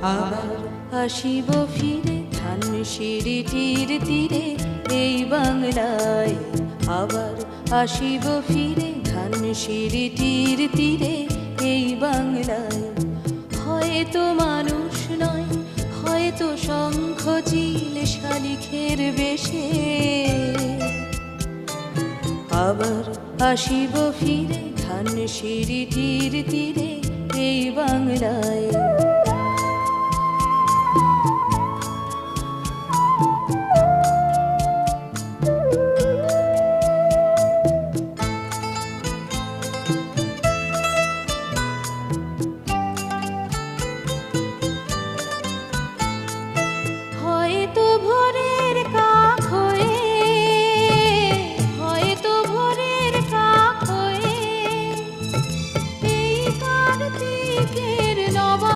আবার আসিব ফিরে ধানসিঁড়িটির তীরে এই বাংলায়। আবার আসিব ফিরে ধানসিঁড়িটির তীরে এই বাংলায়। হয়তো মানুষ নয়, হয়তো শঙ্খ চিল শালিখের বেশে। আবার আসিব ফিরে ধানসিঁড়িটির তীরে এই বাংলায়।